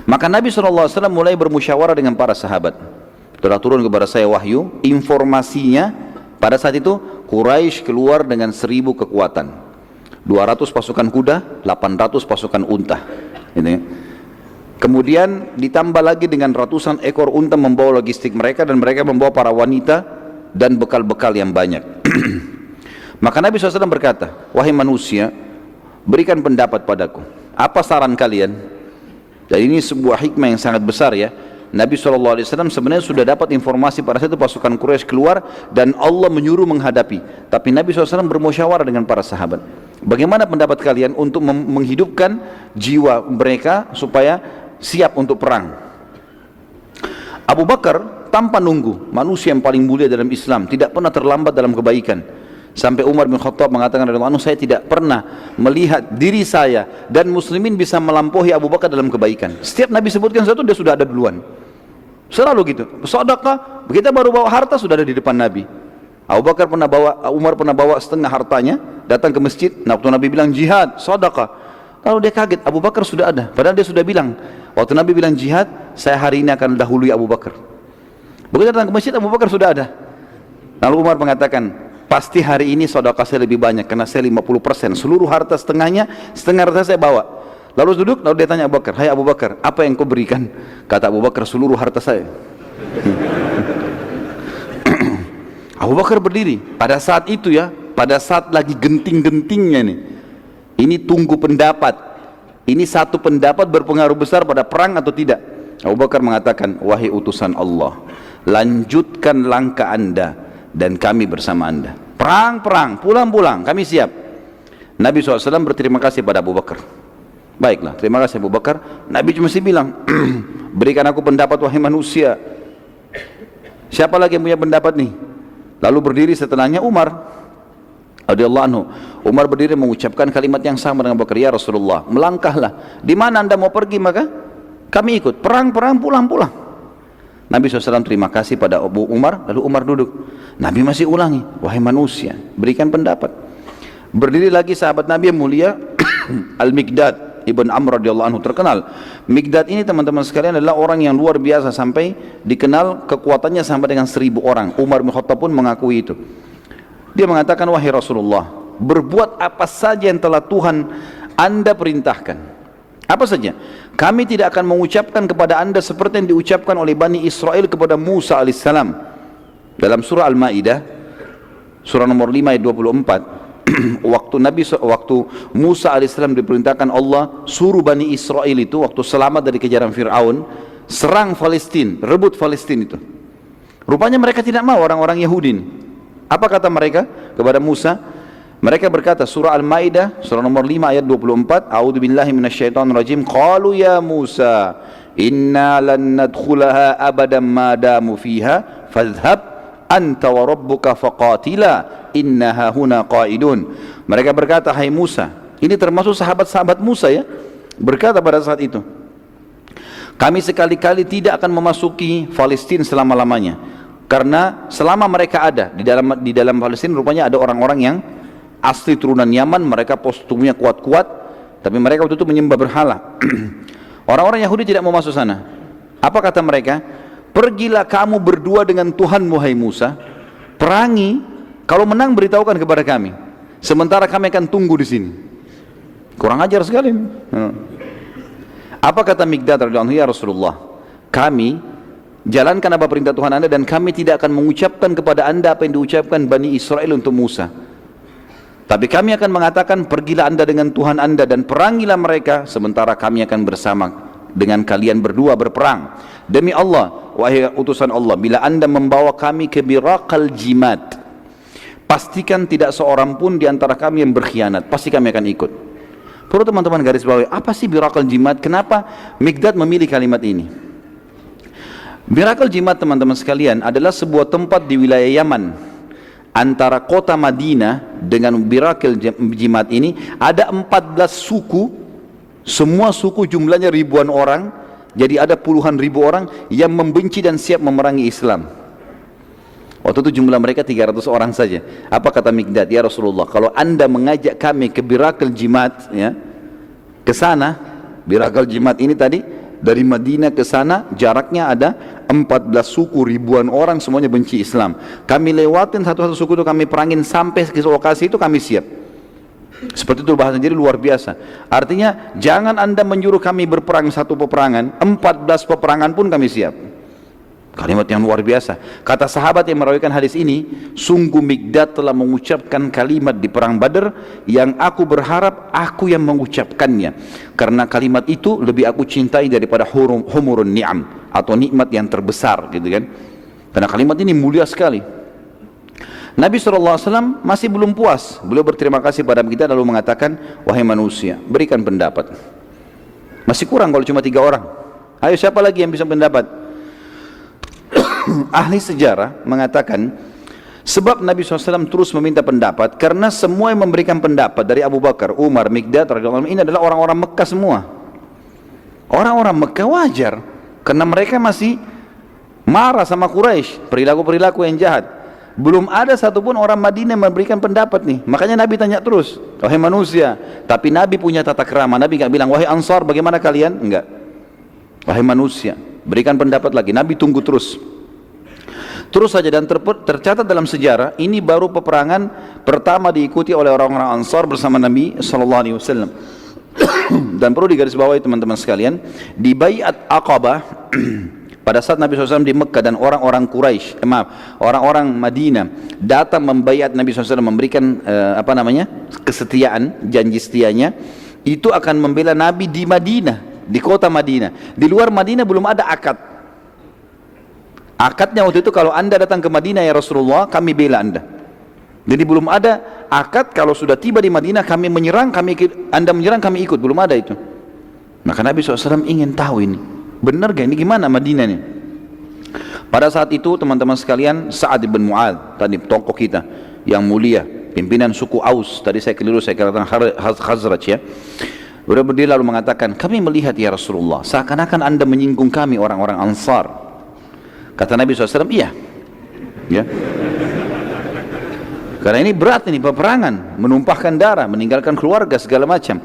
Maka Nabi SAW mulai bermusyawarah dengan para sahabat. Telah turun kepada saya wahyu, informasinya pada saat itu Quraisy keluar dengan 1000 kekuatan, 200 pasukan kuda, 800 pasukan unta, gitu ya. Kemudian ditambah lagi dengan ratusan ekor unta membawa logistik mereka, dan mereka membawa para wanita dan bekal-bekal yang banyak. Maka Nabi SAW berkata, wahai manusia, berikan pendapat padaku, apa saran kalian? Dan ini sebuah hikmah yang sangat besar ya. Nabi SAW sebenarnya sudah dapat informasi pada saat itu pasukan Quraisy keluar dan Allah menyuruh menghadapi. Tapi Nabi SAW bermusyawarah dengan para sahabat. Bagaimana pendapat kalian untuk menghidupkan jiwa mereka supaya siap untuk perang? Abu Bakar tanpa nunggu, manusia yang paling mulia dalam Islam, tidak pernah terlambat dalam kebaikan. Sampai Umar bin Khattab mengatakan, saya tidak pernah melihat diri saya dan muslimin bisa melampaui Abu Bakar dalam kebaikan. Setiap Nabi sebutkan sesuatu, dia sudah ada duluan. Selalu gitu. Sedekah, kita baru bawa harta sudah ada di depan Nabi. Umar pernah bawa setengah hartanya, datang ke masjid. Nah, waktu Nabi bilang jihad, sedekah, lalu dia kaget, Abu Bakar sudah ada. Padahal dia sudah bilang, waktu Nabi bilang jihad, saya hari ini akan dahului Abu Bakar. Begitu datang ke masjid, Abu Bakar sudah ada. Lalu Umar mengatakan, pasti hari ini sedekah saya lebih banyak, karena saya 50%, seluruh harta setengahnya, setengah harta saya bawa. Lalu duduk, lalu dia tanya Abu Bakar, hai Abu Bakar, apa yang kau berikan? Kata Abu Bakar, seluruh harta saya. Abu Bakar berdiri, pada saat itu ya, pada saat lagi genting-gentingnya nih, ini tunggu pendapat, ini satu pendapat berpengaruh besar pada perang atau tidak. Abu Bakar mengatakan, wahai utusan Allah, lanjutkan langkah anda dan kami bersama anda. Perang, pulang, kami siap. Nabi SAW berterima kasih pada Abu Bakar. Baiklah, terima kasih Abu Bakar. Nabi cuma bilang, berikan aku pendapat wahai manusia. Siapa lagi yang punya pendapat nih? Lalu berdiri setelahnya Umar radhiyallahu anhu. Umar berdiri mengucapkan kalimat yang sama dengan Abu Bakar, ya Rasulullah, melangkahlah. Di mana anda mau pergi maka kami ikut. Perang, pulang. Nabi SAW terima kasih pada Abu Umar, lalu Umar duduk. Nabi masih ulangi, wahai manusia, berikan pendapat. Berdiri lagi sahabat Nabi yang mulia, Al-Miqdad Ibn Amr radhiyallahu anhu, terkenal. Miqdad ini teman-teman sekalian adalah orang yang luar biasa, sampai dikenal kekuatannya sampai dengan 1000 orang. Umar bin Khattab pun mengakui itu. Dia mengatakan, wahai Rasulullah, berbuat apa saja yang telah Tuhan anda perintahkan. Apa saja? Kami tidak akan mengucapkan kepada anda seperti yang diucapkan oleh Bani Israel kepada Musa alaihissalam. Dalam surah Al-Ma'idah, surah nomor 5 ayat 24, waktu Musa alaihissalam diperintahkan Allah suruh Bani Israel itu, waktu selamat dari kejaran Fir'aun, serang Palestina, rebut Palestina itu. Rupanya mereka tidak mau, orang-orang Yahudi. Apa kata mereka kepada Musa? Mereka berkata, surah Al-Ma'idah surah nomor 5 ayat 24, a'udzubillahi minasyaitonirrajim, qalu ya Musa inna lan nadkhulaha abadan ma damu fiha fadhhab anta wa rabbuka faqatila inna hahuna qaidun. Mereka berkata, hai Musa, ini termasuk sahabat-sahabat Musa ya, berkata pada saat itu, kami sekali-kali tidak akan memasuki Palestina selama-lamanya, karena selama mereka ada di dalam Palestina, rupanya ada orang-orang yang asli turunan Yaman, mereka postumnya kuat-kuat, tapi mereka waktu itu menyembah berhala. Orang-orang Yahudi tidak mau masuk sana. Apa kata mereka? Pergilah kamu berdua dengan Tuhanmu hai Musa, perangi, kalau menang beritahukan kepada kami, sementara kami akan tunggu di sini. Kurang ajar sekali. Apa kata Miqdad radhiyallahu anhu, ya Rasulullah, kami jalankan apa perintah Tuhan anda, dan kami tidak akan mengucapkan kepada anda apa yang diucapkan Bani Israel untuk Musa. Tapi kami akan mengatakan, pergilah anda dengan Tuhan anda dan perangilah mereka, sementara kami akan bersama dengan kalian berdua berperang. Demi Allah, wahai utusan Allah, bila anda membawa kami ke Biraqal Jimad, pastikan tidak seorang pun di antara kami yang berkhianat, pasti kami akan ikut. Perlu teman-teman garis bawahi, apa sih Biraqal Jimad? Kenapa Miqdad memilih kalimat ini? Biraqal Jimad teman-teman sekalian adalah sebuah tempat di wilayah Yaman. Antara kota Madinah dengan Biraqal Jimad ini ada 14 suku, semua suku jumlahnya ribuan orang, jadi ada puluhan ribu orang yang membenci dan siap memerangi Islam. Waktu itu jumlah mereka 300 orang saja. Apa kata Miqdad? Ya Rasulullah, kalau anda mengajak kami ke Biraqal Jimad, ya, ke sana, Biraqal Jimad ini tadi Dari Madinah ke sana jaraknya ada 14 suku, ribuan orang semuanya benci Islam. Kami lewatin satu-satu suku itu, kami perangin sampai ke lokasi itu, kami siap. Seperti itu bahasa, jadi luar biasa. Artinya jangan anda menyuruh kami berperang satu peperangan, 14 peperangan pun kami siap. Kalimat yang luar biasa. Kata sahabat yang merawikan hadis ini, sungguh Mikdad telah mengucapkan kalimat di perang Badar yang aku berharap aku yang mengucapkannya, karena kalimat itu lebih aku cintai daripada humurun ni'am, atau nikmat yang terbesar, gitu kan. Karena kalimat ini mulia sekali. Nabi SAW masih belum puas. Beliau berterima kasih pada kita lalu mengatakan, wahai manusia, berikan pendapat. Masih kurang kalau cuma 3 orang. Ayo, siapa lagi yang bisa pendapat? Ahli sejarah mengatakan sebab Nabi SAW terus meminta pendapat karena semua yang memberikan pendapat dari Abu Bakar, Umar, Mikdad radhiyallahu anhu ini adalah orang-orang Mekah semua. Orang-orang Mekah wajar karena mereka masih marah sama Quraisy, perilaku-perilaku yang jahat. Belum ada satupun orang Madinah yang memberikan pendapat nih. Makanya Nabi tanya terus, wahai manusia. Tapi Nabi punya tata krama. Nabi gak bilang, wahai Ansar bagaimana kalian? Enggak. Wahai manusia, berikan pendapat lagi. Nabi tunggu terus. Terus saja, dan tercatat dalam sejarah ini baru peperangan pertama diikuti oleh orang-orang Ansar bersama Nabi SAW. Dan perlu digarisbawahi teman-teman sekalian, di Bai'at Aqabah pada saat Nabi SAW di Mekah dan orang-orang Quraisy, orang-orang Madinah datang membaiat Nabi SAW, memberikan kesetiaan, janji setianya, itu akan membela Nabi di Madinah, di kota Madinah. Di luar Madinah belum ada akad. Akadnya waktu itu, kalau anda datang ke Madinah ya Rasulullah, kami bela anda. Jadi belum ada akad, kalau sudah tiba di Madinah kami menyerang, anda menyerang kami ikut, belum ada itu. Maka Nabi SAW ingin tahu ini, benar gak ini, gimana Madinah ini? Pada saat itu teman-teman sekalian, Sa'ad bin Mu'adz, tadi tokoh kita yang mulia, pimpinan suku Aus, tadi saya keliru, saya katakan Khazraj ya. Beliau berdiri lalu mengatakan, kami melihat ya Rasulullah, seakan-akan anda menyinggung kami orang-orang Ansar. Kata Nabi SAW, iya ya. Karena ini berat, ini peperangan, menumpahkan darah, meninggalkan keluarga, segala macam.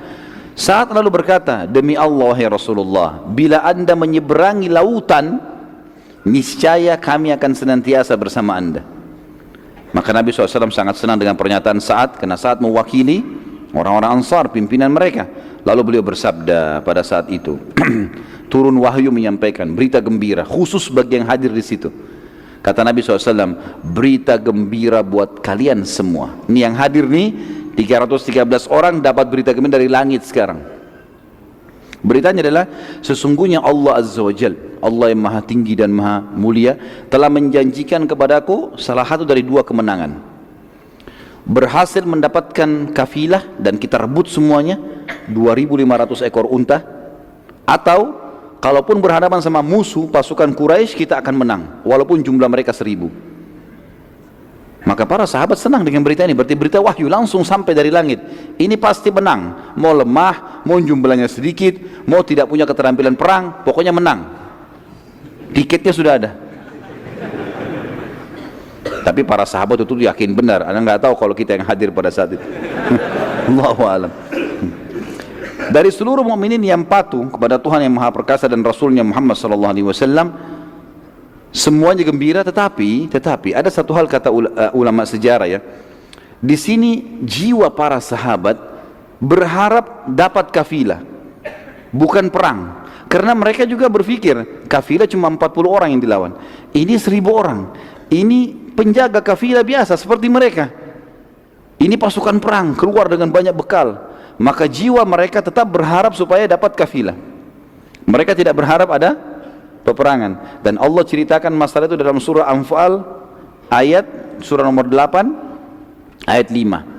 Saat lalu berkata, demi Allah ya Rasulullah, bila anda menyeberangi lautan, niscaya kami akan senantiasa bersama anda. Maka Nabi SAW sangat senang dengan pernyataan Sa'ad, karena Sa'ad mewakili orang-orang Ansar, pimpinan mereka. Lalu beliau bersabda pada saat itu, turun wahyu menyampaikan berita gembira khusus bagi yang hadir di situ. Kata Nabi SAW, berita gembira buat kalian semua. Ini yang hadir nih 313 orang dapat berita gembira dari langit sekarang. Beritanya adalah, sesungguhnya Allah Azza wa Jal, Allah yang maha tinggi dan maha mulia, telah menjanjikan kepadaku salah satu dari 2 kemenangan. Berhasil mendapatkan kafilah dan kita rebut semuanya 2.500 ekor unta, atau kalaupun berhadapan sama musuh pasukan Quraisy kita akan menang walaupun jumlah mereka 1.000. Maka para sahabat senang dengan berita ini, berarti berita wahyu langsung sampai dari langit. Ini pasti menang, mau lemah, mau jumlahnya sedikit, mau tidak punya keterampilan perang, pokoknya menang. Tiketnya sudah ada. Tapi para sahabat itu yakin benar. Anda nggak tahu kalau kita yang hadir pada saat itu. Allahu a'lam. Dari seluruh mukminin yang patuh kepada Tuhan yang Maha Perkasa dan Rasulnya Muhammad SAW, semuanya gembira. Tetapi ada satu hal, kata ulama sejarah ya. Di sini jiwa para sahabat berharap dapat kafilah, bukan perang. Karena mereka juga berpikir kafilah cuma 40 orang yang dilawan. Ini 1.000 orang. Ini penjaga kafilah biasa seperti mereka. Ini pasukan perang keluar dengan banyak bekal. Maka jiwa mereka tetap berharap supaya dapat kafilah. Mereka tidak berharap ada peperangan. Dan Allah ceritakan masalah itu dalam surah Anfal ayat surah nomor 8 ayat 5.